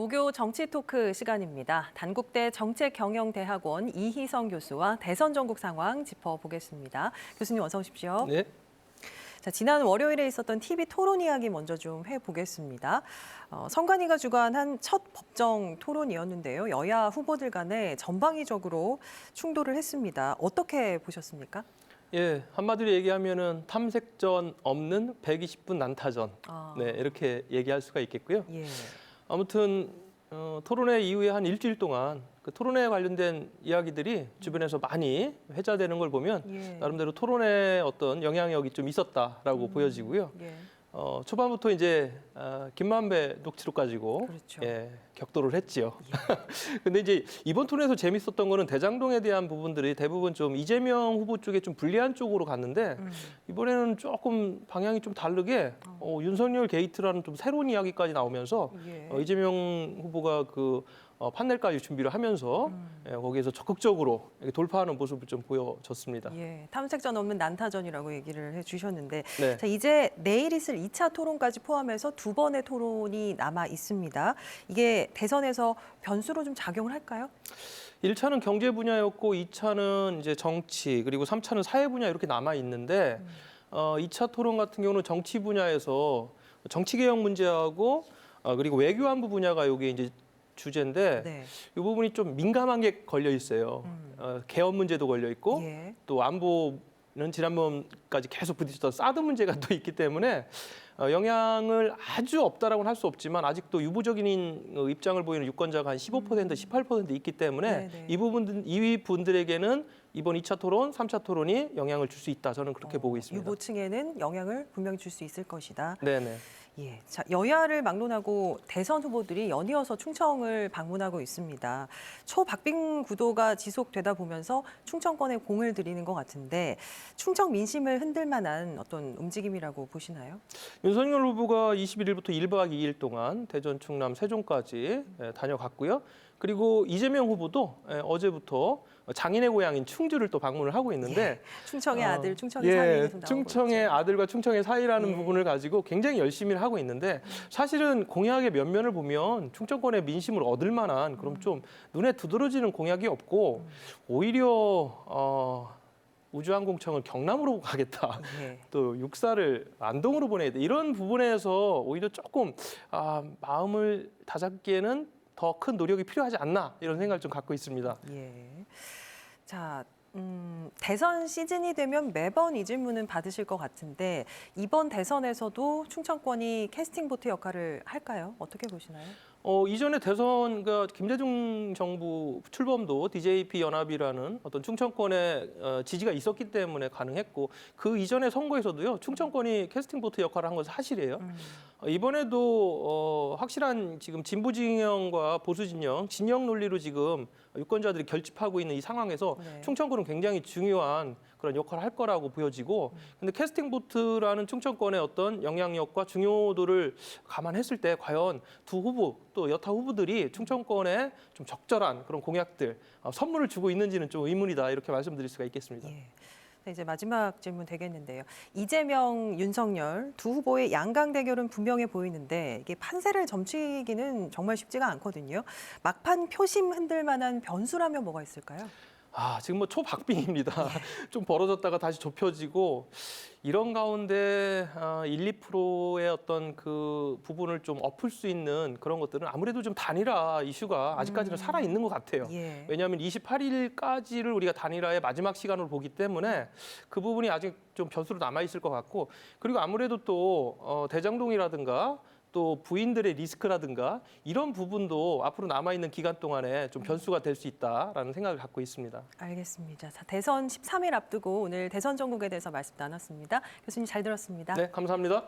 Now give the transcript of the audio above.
무교 정치 토크 시간입니다. 단국대 정책경영대학원 이희성 교수와 대선 전국 상황 짚어보겠습니다. 교수님 어서 오십시오. 네. 자, 지난 월요일에 있었던 TV 토론 이야기 먼저 좀 해보겠습니다. 선관위가 주관한 첫 법정 토론이었는데요. 여야 후보들 간에 전방위적으로 충돌을 했습니다. 어떻게 보셨습니까? 예, 한마디로 얘기하면은 탐색전 없는 120분 난타전. 네, 이렇게 얘기할 수가 있겠고요. 예. 아무튼 토론회 이후에 한 일주일 동안 그 토론회에 관련된 이야기들이 주변에서 많이 회자되는 걸 보면 예. 나름대로 토론회에 어떤 영향력이 좀 있었다라고 보여지고요. 예. 초반부터 이제 김만배 녹취록 가지고 그렇죠. 예, 격돌을 했지요. 예. 근데 이제 이번 토론에서 재밌었던 거는 대장동에 대한 부분들이 대부분 좀 이재명 후보 쪽에 좀 불리한 쪽으로 갔는데 이번에는 조금 방향이 좀 다르게 윤석열 게이트라는 좀 새로운 이야기까지 나오면서 예. 이재명 후보가 그 판넬까지 준비를 하면서 예, 거기에서 적극적으로 이렇게 돌파하는 모습을 좀 보여줬습니다. 예, 탐색전 없는 난타전이라고 얘기를 해주셨는데 네. 자, 이제 내일 있을 2차 토론까지 포함해서 두 번의 토론이 남아 있습니다. 이게 대선에서 변수로 좀 작용을 할까요? 1차는 경제 분야였고 2차는 이제 정치 그리고 3차는 사회 분야 이렇게 남아 있는데 2차 토론 같은 경우는 정치 분야에서 정치 개혁 문제하고 그리고 외교안보 분야가 여기 이제 주제인데 네. 이 부분이 좀 민감한 게 걸려 있어요. 개헌 문제도 걸려 있고 예. 또 안보는 지난번까지 계속 부딪혔던 사드 문제가 또 있기 때문에 영향을 아주 없다라고는 할 수 없지만 아직도 유보적인 입장을 보이는 유권자가 한 15%, 18% 있기 때문에 네네. 이 분들에게는 이번 2차 토론, 3차 토론이 영향을 줄 수 있다. 저는 그렇게 보고 있습니다. 유보층에는 영향을 분명히 줄 수 있을 것이다. 네네. 예, 자, 여야를 막론하고 대선 후보들이 연이어서 충청을 방문하고 있습니다. 초박빙 구도가 지속되다 보면서 충청권에 공을 들이는 것 같은데 충청 민심을 흔들 만한 어떤 움직임이라고 보시나요? 윤석열 후보가 21일부터 1박 2일 동안 대전, 충남, 세종까지 다녀갔고요. 그리고 이재명 후보도 어제부터 장인의 고향인 충주를 또 방문을 하고 있는데 예, 충청의 아들, 충청의 사위 좀 나오고 충청의 있죠. 아들과 충청의 사이라는 예. 부분을 가지고 굉장히 열심히 하고 있는데 사실은 공약의 면면을 보면 충청권의 민심을 얻을 만한 그럼 좀 눈에 두드러지는 공약이 없고 오히려 우주항공청을 경남으로 가겠다. 예. 또 육사를 안동으로 보내야 돼. 이런 부분에서 오히려 조금 마음을 다잡기에는 더 큰 노력이 필요하지 않나 이런 생각을 좀 갖고 있습니다. 예. 자, 대선 시즌이 되면 매번 이 질문은 받으실 것 같은데 이번 대선에서도 충청권이 캐스팅 보트 역할을 할까요? 어떻게 보시나요? 이전에 대선 김대중 정부 출범도 DJP 연합이라는 어떤 충청권의 지지가 있었기 때문에 가능했고 그 이전의 선거에서도요 충청권이 캐스팅 보트 역할을 한 건 사실이에요. 이번에도 확실한 지금 진보 진영과 보수 진영, 진영 논리로 지금 유권자들이 결집하고 있는 이 상황에서 네. 충청권은 굉장히 중요한 그런 역할을 할 거라고 보여지고 근데 캐스팅 보트라는 충청권의 어떤 영향력과 중요도를 감안했을 때 과연 두 후보 또 여타 후보들이 충청권에 좀 적절한 그런 공약들 선물을 주고 있는지는 좀 의문이다 이렇게 말씀드릴 수가 있겠습니다. 예. 네, 이제 마지막 질문 되겠는데요. 이재명, 윤석열 두 후보의 양강 대결은 분명해 보이는데 이게 판세를 점치기는 정말 쉽지가 않거든요. 막판 표심 흔들 만한 변수라면 뭐가 있을까요? 지금 뭐 초박빙입니다. 좀 벌어졌다가 다시 좁혀지고 이런 가운데 1, 2%의 어떤 그 부분을 좀 엎을 수 있는 그런 것들은 아무래도 좀 단일화 이슈가 아직까지는 살아 있는 것 같아요. 예. 왜냐하면 28일까지를 우리가 단일화의 마지막 시간으로 보기 때문에 그 부분이 아직 좀 변수로 남아 있을 것 같고 그리고 아무래도 또 대장동이라든가 또 부인들의 리스크라든가 이런 부분도 앞으로 남아있는 기간 동안에 좀 변수가 될 수 있다라는 생각을 갖고 있습니다. 알겠습니다. 자, 대선 13일 앞두고 오늘 대선 전국에 대해서 말씀 나눴습니다. 교수님 잘 들었습니다. 네, 감사합니다.